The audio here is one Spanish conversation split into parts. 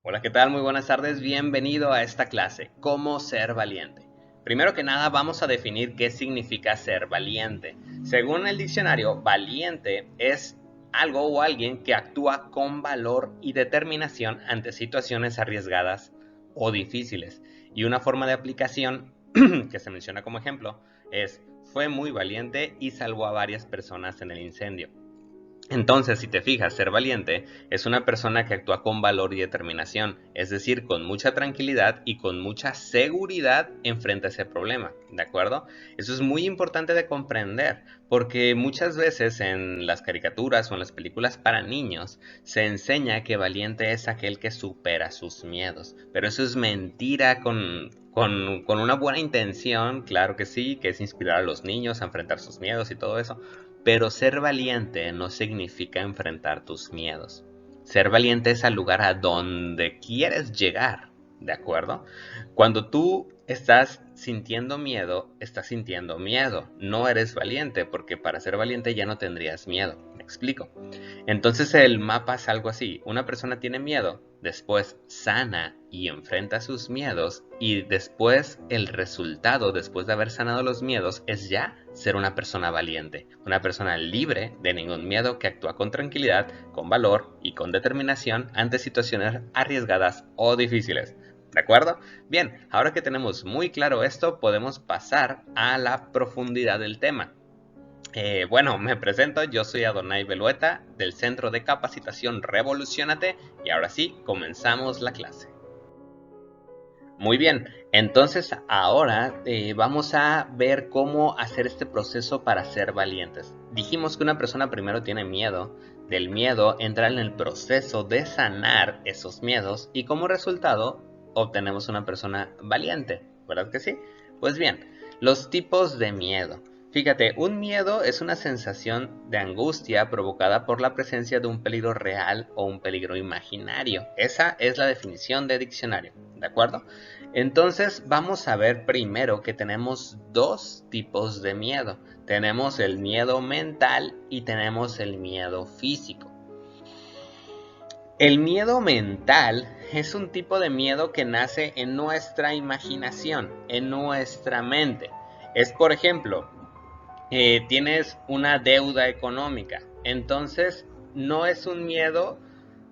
Hola, ¿qué tal? Muy buenas tardes. Bienvenido a esta clase, ¿Cómo ser valiente? Primero que nada, vamos a definir qué significa ser valiente. Según el diccionario, valiente es algo o alguien que actúa con valor y determinación ante situaciones arriesgadas o difíciles. Y una forma de aplicación que se menciona como ejemplo es: fue muy valiente y salvó a varias personas en el incendio. Entonces, si te fijas, ser valiente es una persona que actúa con valor y determinación, es decir, con mucha tranquilidad y con mucha seguridad enfrente a ese problema, ¿de acuerdo? Eso es muy importante de comprender, porque muchas veces en las caricaturas o en las películas para niños se enseña que valiente es aquel que supera sus miedos, pero eso es mentira con una buena intención, claro que sí, que es inspirar a los niños a enfrentar sus miedos y todo eso, pero ser valiente no significa enfrentar tus miedos. Ser valiente es al lugar a donde quieres llegar, ¿de acuerdo? Cuando tú estás sintiendo miedo. No eres valiente, porque para ser valiente ya no tendrías miedo. ¿Me explico? Entonces el mapa es algo así: una persona tiene miedo, después sana y enfrenta sus miedos, y después el resultado, después de haber sanado los miedos, es ya ser una persona valiente, una persona libre de ningún miedo, que actúa con tranquilidad, con valor y con determinación ante situaciones arriesgadas o difíciles. ¿De acuerdo? Bien, ahora que tenemos muy claro esto, podemos pasar a la profundidad del tema. Bueno, me presento, yo soy Adonai Belueta del Centro de Capacitación Revolucionate, y ahora sí, comenzamos la clase. Muy bien, entonces ahora vamos a ver cómo hacer este proceso para ser valientes. Dijimos que una persona primero tiene miedo, del miedo entra en el proceso de sanar esos miedos y como resultado obtenemos una persona valiente, ¿verdad que sí? Pues bien, los tipos de miedo. Fíjate, un miedo es una sensación de angustia provocada por la presencia de un peligro real o un peligro imaginario. Esa es la definición de diccionario, ¿de acuerdo? Entonces vamos a ver primero que tenemos dos tipos de miedo. Tenemos el miedo mental y tenemos el miedo físico. El miedo mental es un tipo de miedo que nace en nuestra imaginación, en nuestra mente. Es, por ejemplo, tienes una deuda económica, entonces no es un miedo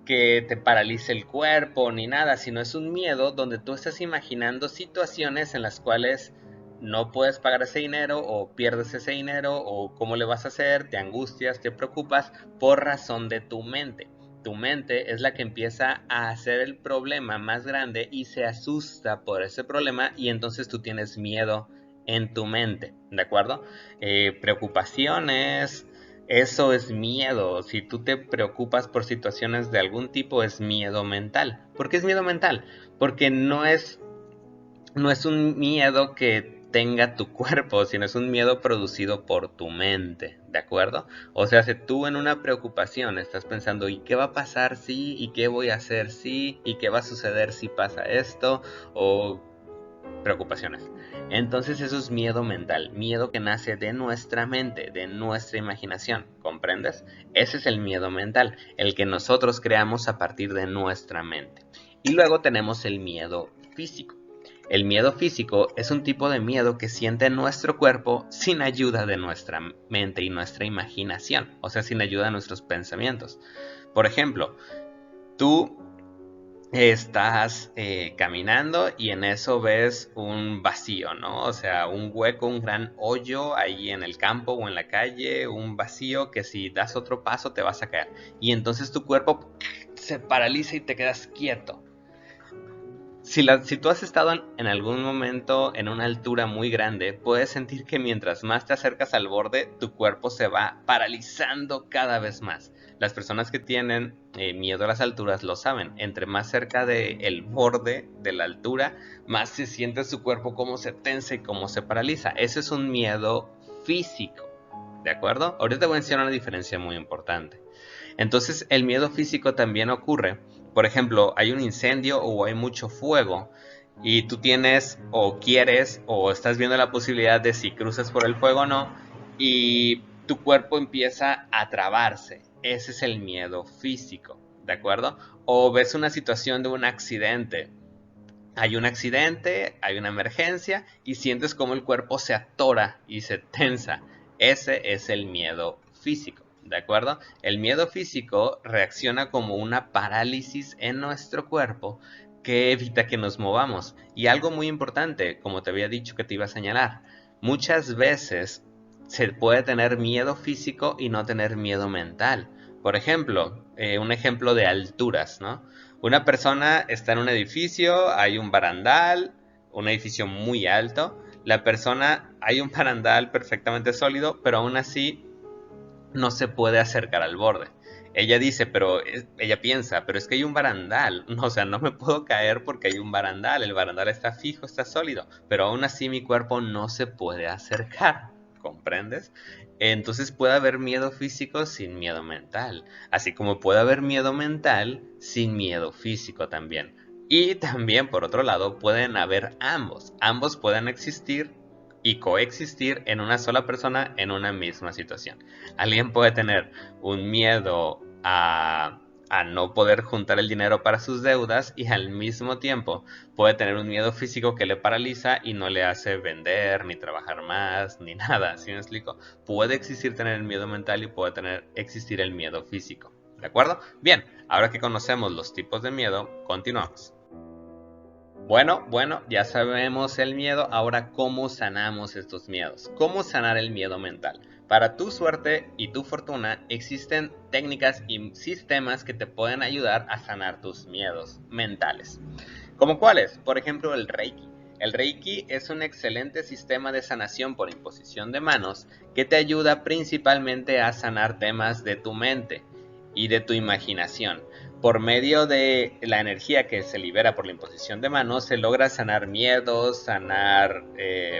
que te paralice el cuerpo ni nada, sino es un miedo donde tú estás imaginando situaciones en las cuales no puedes pagar ese dinero o pierdes ese dinero o cómo le vas a hacer, te angustias, te preocupas por razón de tu mente. Tu mente es la que empieza a hacer el problema más grande y se asusta por ese problema, y entonces tú tienes miedo en tu mente, ¿de acuerdo? Preocupaciones, eso es miedo. Si tú te preocupas por situaciones de algún tipo, es miedo mental. ¿Por qué es miedo mental? Porque no es un miedo que tenga tu cuerpo, sino es un miedo producido por tu mente, ¿de acuerdo? O sea, si tú en una preocupación estás pensando: ¿y qué va a pasar si? ¿Y qué voy a hacer si? ¿Y qué va a suceder si pasa esto? O preocupaciones. Entonces eso es miedo mental, miedo que nace de nuestra mente, de nuestra imaginación, ¿comprendes? Ese es el miedo mental, el que nosotros creamos a partir de nuestra mente. Y luego tenemos el miedo físico. El miedo físico es un tipo de miedo que siente nuestro cuerpo sin ayuda de nuestra mente y nuestra imaginación, o sea, sin ayuda de nuestros pensamientos. Por ejemplo, tú estás caminando y en eso ves un vacío, ¿no? O sea, un hueco, un gran hoyo ahí en el campo o en la calle, un vacío que si das otro paso te vas a caer. Y entonces tu cuerpo se paraliza y te quedas quieto. Si tú has estado en algún momento en una altura muy grande, puedes sentir que mientras más te acercas al borde, tu cuerpo se va paralizando cada vez más. Las personas que tienen miedo a las alturas lo saben. Entre más cerca del borde de la altura, más se siente su cuerpo cómo se tensa y cómo se paraliza. Ese es un miedo físico, ¿de acuerdo? Ahorita te voy a enseñar una diferencia muy importante. Entonces el miedo físico también ocurre. Por ejemplo, hay un incendio o hay mucho fuego y tú tienes o quieres o estás viendo la posibilidad de si cruzas por el fuego o no, y tu cuerpo empieza a trabarse. Ese es el miedo físico. ¿de acuerdo? O ves una situación de un accidente. Hay un accidente, hay una emergencia y sientes como el cuerpo se atora y se tensa. Ese es el miedo físico, ¿de acuerdo? El miedo físico reacciona como una parálisis en nuestro cuerpo que evita que nos movamos. Y algo muy importante, como te había dicho que te iba a señalar, muchas veces se puede tener miedo físico y no tener miedo mental. Por ejemplo, un ejemplo de alturas, ¿no? Una persona está en un edificio, hay un barandal, un edificio muy alto. La persona, hay un barandal perfectamente sólido, pero aún así no se puede acercar al borde. Ella dice, ella piensa, pero es que hay un barandal, o sea, no me puedo caer porque hay un barandal, el barandal está fijo, está sólido, pero aún así mi cuerpo no se puede acercar, ¿comprendes? Entonces puede haber miedo físico sin miedo mental, así como puede haber miedo mental sin miedo físico también. Y también, por otro lado, pueden haber ambos pueden existir y coexistir en una sola persona en una misma situación. Alguien puede tener un miedo a no poder juntar el dinero para sus deudas y al mismo tiempo puede tener un miedo físico que le paraliza y no le hace vender, ni trabajar más, ni nada. ¿Sí me explico? Puede existir tener el miedo mental y puede existir el miedo físico. ¿De acuerdo? Bien, ahora que conocemos los tipos de miedo, continuamos. Bueno, ya sabemos el miedo, ahora cómo sanamos estos miedos. ¿Cómo sanar el miedo mental? Para tu suerte y tu fortuna existen técnicas y sistemas que te pueden ayudar a sanar tus miedos mentales. ¿Cómo cuáles? Por ejemplo, el Reiki. El Reiki es un excelente sistema de sanación por imposición de manos que te ayuda principalmente a sanar temas de tu mente y de tu imaginación. Por medio de la energía que se libera por la imposición de manos, se logra sanar miedos,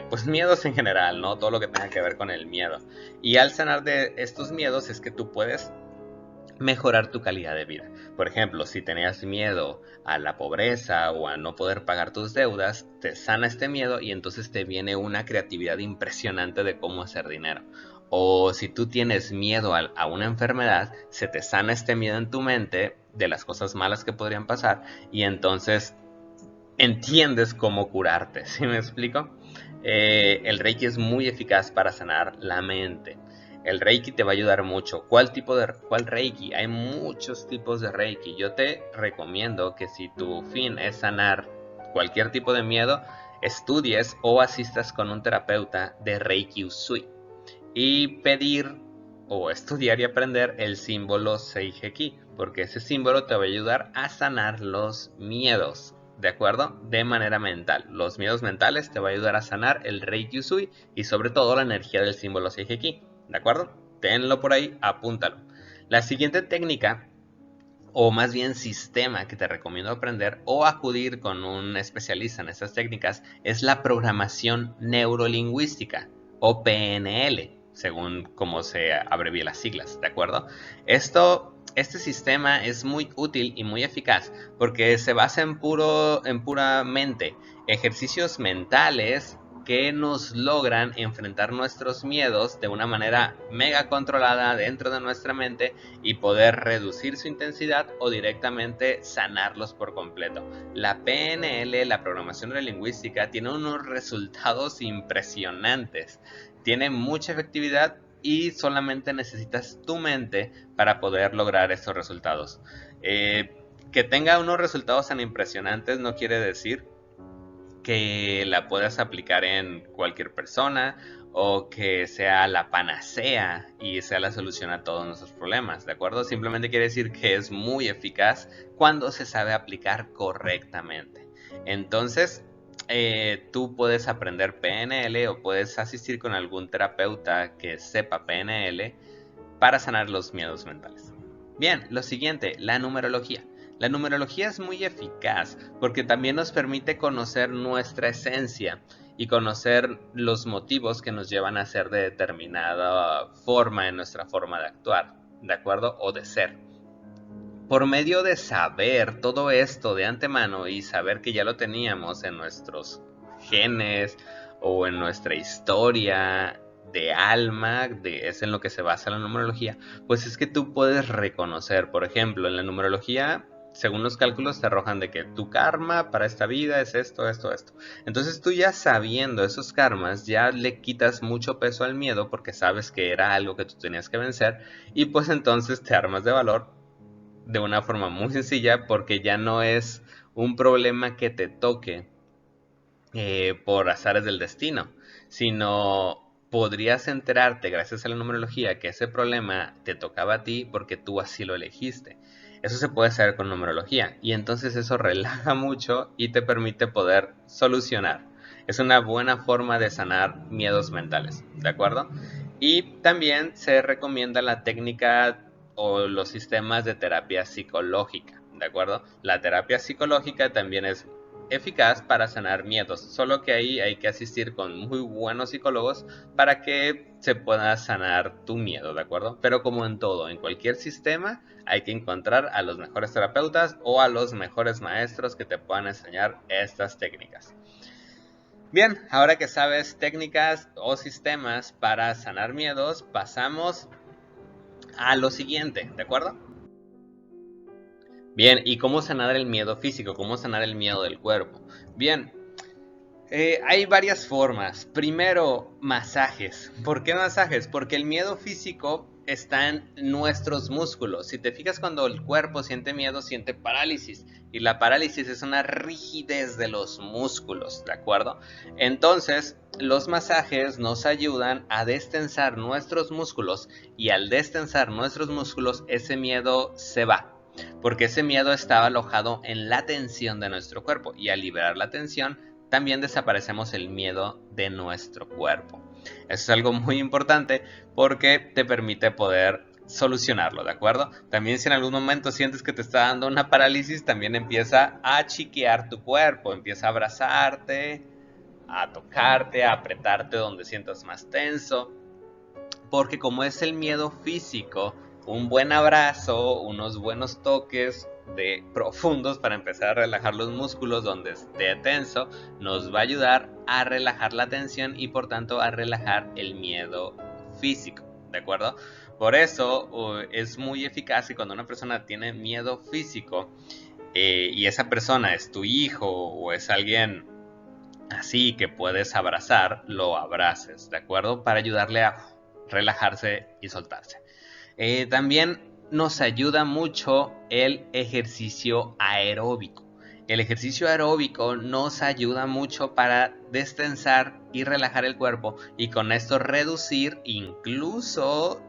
pues miedos en general, ¿no? Todo lo que tenga que ver con el miedo. Y al sanar de estos miedos es que tú puedes mejorar tu calidad de vida. Por ejemplo, si tenías miedo a la pobreza o a no poder pagar tus deudas, te sana este miedo y entonces te viene una creatividad impresionante de cómo hacer dinero. O si tú tienes miedo a una enfermedad, se te sana este miedo en tu mente de las cosas malas que podrían pasar y entonces entiendes cómo curarte. ¿Sí me explico? El Reiki es muy eficaz para sanar la mente. El Reiki te va a ayudar mucho. ¿Cuál Reiki? Hay muchos tipos de Reiki. Yo te recomiendo que si tu fin es sanar cualquier tipo de miedo, estudies o asistas con un terapeuta de Reiki Usui y pedir o estudiar y aprender el símbolo Seiheki, porque ese símbolo te va a ayudar a sanar los miedos, ¿de acuerdo? De manera mental. Los miedos mentales te va a ayudar a sanar el Reiki Usui y sobre todo la energía del símbolo Seiheki, ¿de acuerdo? Tenlo por ahí, apúntalo. La siguiente técnica, o más bien sistema que te recomiendo aprender o acudir con un especialista en estas técnicas, es la programación neurolingüística o PNL, según cómo se abrevia las siglas, ¿de acuerdo? Este sistema es muy útil y muy eficaz porque se basa en puramente ejercicios mentales que nos logran enfrentar nuestros miedos de una manera mega controlada dentro de nuestra mente y poder reducir su intensidad o directamente sanarlos por completo. La PNL, la programación neurolingüística, tiene unos resultados impresionantes, tiene mucha efectividad y solamente necesitas tu mente para poder lograr estos resultados. Que tenga unos resultados tan impresionantes no quiere decir que la puedas aplicar en cualquier persona o que sea la panacea y sea la solución a todos nuestros problemas, ¿de acuerdo? Simplemente quiere decir que es muy eficaz cuando se sabe aplicar correctamente. Entonces, tú puedes aprender PNL o puedes asistir con algún terapeuta que sepa PNL para sanar los miedos mentales. Bien, lo siguiente, la numerología. La numerología es muy eficaz porque también nos permite conocer nuestra esencia y conocer los motivos que nos llevan a ser de determinada forma en nuestra forma de actuar, ¿de acuerdo? O de ser. Por medio de saber todo esto de antemano y saber que ya lo teníamos en nuestros genes o en nuestra historia de alma, es en lo que se basa la numerología, pues es que tú puedes reconocer, por ejemplo, en la numerología, según los cálculos te arrojan de que tu karma para esta vida es esto, esto, esto. Entonces tú ya sabiendo esos karmas, ya le quitas mucho peso al miedo porque sabes que era algo que tú tenías que vencer y pues entonces te armas de valor de una forma muy sencilla porque ya no es un problema que te toque por azares del destino, sino podrías enterarte gracias a la numerología que ese problema te tocaba a ti porque tú así lo elegiste. Eso se puede hacer con numerología y entonces eso relaja mucho y te permite poder solucionar. Es una buena forma de sanar miedos mentales, ¿de acuerdo? Y también se recomienda la técnica o los sistemas de terapia psicológica, ¿de acuerdo? La terapia psicológica también es eficaz para sanar miedos, solo que ahí hay que asistir con muy buenos psicólogos para que se pueda sanar tu miedo, ¿de acuerdo? Pero como en todo, en cualquier sistema hay que encontrar a los mejores terapeutas o a los mejores maestros que te puedan enseñar estas técnicas. Bien, ahora que sabes técnicas o sistemas para sanar miedos, pasamos a lo siguiente, ¿de acuerdo? Bien, ¿y cómo sanar el miedo físico? ¿Cómo sanar el miedo del cuerpo? Bien, hay varias formas. Primero, masajes. ¿Por qué masajes? Porque el miedo físico está en nuestros músculos. Si te fijas, cuando el cuerpo siente miedo, siente parálisis. Y la parálisis es una rigidez de los músculos, ¿de acuerdo? Entonces, los masajes nos ayudan a destensar nuestros músculos. Y al destensar nuestros músculos, ese miedo se va. Porque ese miedo estaba alojado en la tensión de nuestro cuerpo. Y al liberar la tensión, también desaparecemos el miedo de nuestro cuerpo. Eso es algo muy importante porque te permite poder solucionarlo, ¿de acuerdo? También si en algún momento sientes que te está dando una parálisis, también empieza a chiquear tu cuerpo, empieza a abrazarte, a tocarte, a apretarte donde sientas más tenso, porque como es el miedo físico, un buen abrazo, unos buenos toques de profundos para empezar a relajar los músculos donde esté tenso, nos va a ayudar a relajar la tensión y por tanto a relajar el miedo físico, ¿de acuerdo? Por eso es muy eficaz y cuando una persona tiene miedo físico y esa persona es tu hijo o es alguien así que puedes abrazar, lo abraces, ¿de acuerdo? Para ayudarle a relajarse y soltarse. También nos ayuda mucho el ejercicio aeróbico. El ejercicio aeróbico nos ayuda mucho para destensar y relajar el cuerpo y con esto reducir, incluso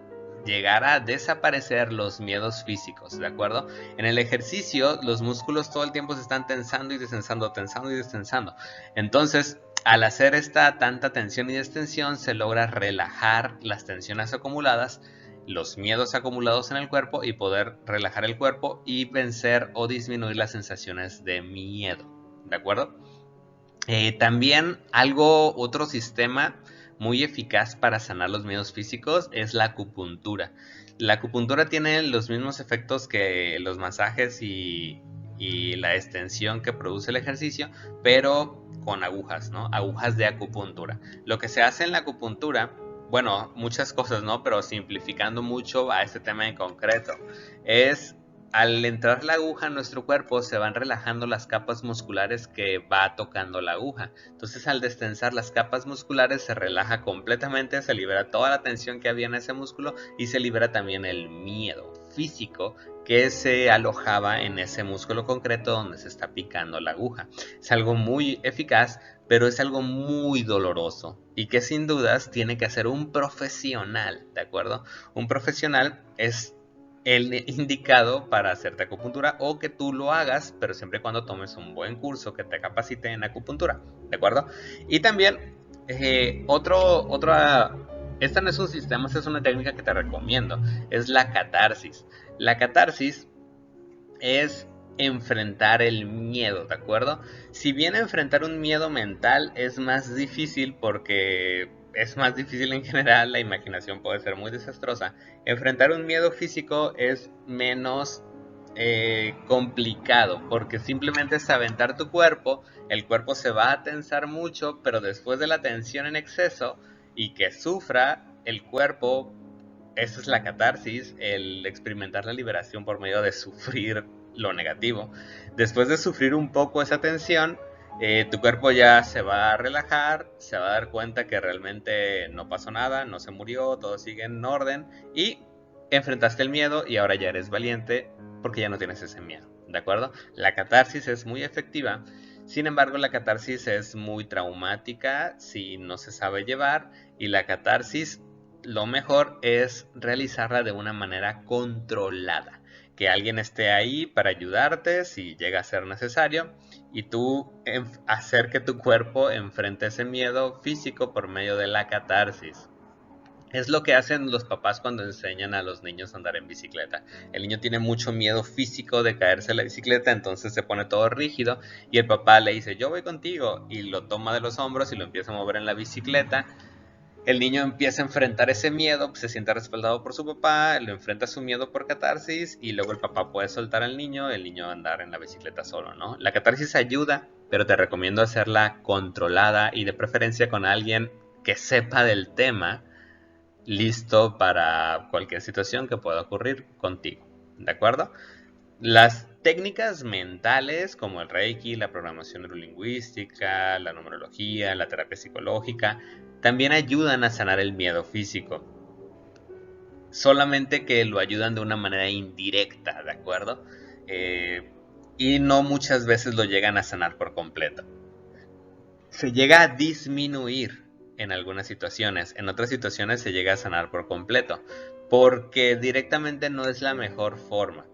llegar a desaparecer los miedos físicos, ¿de acuerdo? En el ejercicio los músculos todo el tiempo se están tensando y destensando, tensando y destensando. Entonces, al hacer esta tanta tensión y destensión se logra relajar las tensiones acumuladas, los miedos acumulados en el cuerpo y poder relajar el cuerpo y vencer o disminuir las sensaciones de miedo, ¿de acuerdo? También otro sistema muy eficaz para sanar los miedos físicos es la acupuntura. La acupuntura tiene los mismos efectos que los masajes y la extensión que produce el ejercicio, pero con agujas, ¿no? Agujas de acupuntura. Lo que se hace en la acupuntura, bueno, muchas cosas, ¿no? Pero simplificando mucho a este tema en concreto, es al entrar la aguja en nuestro cuerpo se van relajando las capas musculares que va tocando la aguja. Entonces al destensar las capas musculares se relaja completamente, se libera toda la tensión que había en ese músculo y se libera también el miedo físico que se alojaba en ese músculo concreto donde se está picando la aguja. Es algo muy eficaz, pero es algo muy doloroso y que sin dudas tiene que hacer un profesional, ¿de acuerdo? Un profesional es el indicado para hacerte acupuntura o que tú lo hagas, pero siempre y cuando tomes un buen curso que te capacite en acupuntura, ¿de acuerdo? Y también, esta no es un sistema, esta es una técnica que te recomiendo, es la catarsis. La catarsis es enfrentar el miedo, ¿de acuerdo? Si bien enfrentar un miedo mental es más difícil porque es más difícil en general, la imaginación puede ser muy desastrosa, enfrentar un miedo físico es menos complicado porque simplemente es aventar tu cuerpo, el cuerpo se va a tensar mucho, pero después de la tensión en exceso, y que sufra el cuerpo. Esa es la catarsis, el experimentar la liberación por medio de sufrir lo negativo. Después de sufrir un poco esa tensión, tu cuerpo ya se va a relajar, se va a dar cuenta que realmente no pasó nada, no se murió, todo sigue en orden y enfrentaste el miedo y ahora ya eres valiente porque ya no tienes ese miedo, ¿de acuerdo? La catarsis es muy efectiva, sin embargo la catarsis es muy traumática si no se sabe llevar, y la catarsis lo mejor es realizarla de una manera controlada, que alguien esté ahí para ayudarte si llega a ser necesario y tú hacer que tu cuerpo enfrente ese miedo físico por medio de la catarsis. Es lo que hacen los papás cuando enseñan a los niños a andar en bicicleta. El niño tiene mucho miedo físico de caerse en la bicicleta, entonces se pone todo rígido y el papá le dice, yo voy contigo, y lo toma de los hombros y lo empieza a mover en la bicicleta. El niño empieza a enfrentar ese miedo, se siente respaldado por su papá, lo enfrenta su miedo por catarsis y luego el papá puede soltar al niño, el niño andar en la bicicleta solo, ¿no? La catarsis ayuda, pero te recomiendo hacerla controlada y de preferencia con alguien que sepa del tema, listo para cualquier situación que pueda ocurrir contigo, ¿de acuerdo? Las técnicas mentales como el Reiki, la programación neurolingüística, la numerología, la terapia psicológica, también ayudan a sanar el miedo físico. Solamente que lo ayudan de una manera indirecta, ¿de acuerdo? Y no muchas veces lo llegan a sanar por completo. Se llega a disminuir en algunas situaciones, en otras situaciones se llega a sanar por completo, porque directamente no es la mejor forma.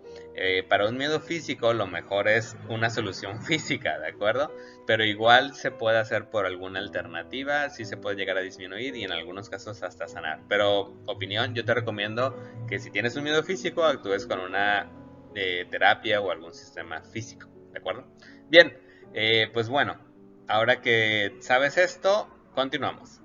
Para un miedo físico lo mejor es una solución física, ¿de acuerdo? Pero igual se puede hacer por alguna alternativa, sí se puede llegar a disminuir y en algunos casos hasta sanar. Pero opinión, yo te recomiendo que si tienes un miedo físico actúes con una terapia o algún sistema físico, ¿de acuerdo? Bien, pues bueno, ahora que sabes esto, continuamos.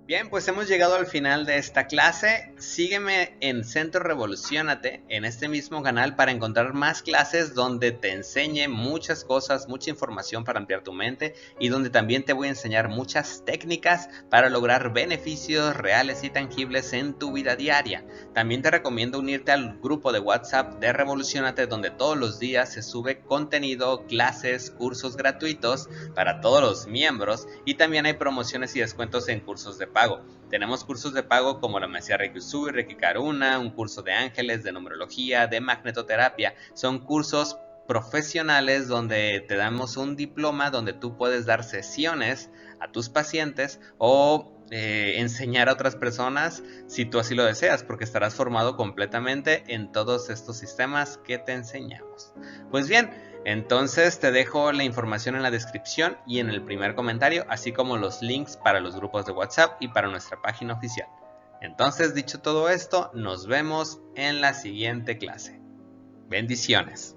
Bien, pues hemos llegado al final de esta clase. Sígueme en Centro Revolucionate, en este mismo canal, para encontrar más clases donde te enseñe muchas cosas, mucha información para ampliar tu mente y donde también te voy a enseñar muchas técnicas para lograr beneficios reales y tangibles en tu vida diaria. También te recomiendo unirte al grupo de WhatsApp de Revolucionate, donde todos los días se sube contenido, clases, cursos gratuitos para todos los miembros y también hay promociones y descuentos en cursos de pago. Tenemos cursos de pago como la maestría Reiki Usui, Reiki Karuna, un curso de ángeles, de numerología, de magnetoterapia. Son cursos profesionales donde te damos un diploma donde tú puedes dar sesiones a tus pacientes o enseñar a otras personas si tú así lo deseas, porque estarás formado completamente en todos estos sistemas que te enseñamos. Pues bien, entonces te dejo la información en la descripción y en el primer comentario, así como los links para los grupos de WhatsApp y para nuestra página oficial. Entonces, dicho todo esto, nos vemos en la siguiente clase. Bendiciones.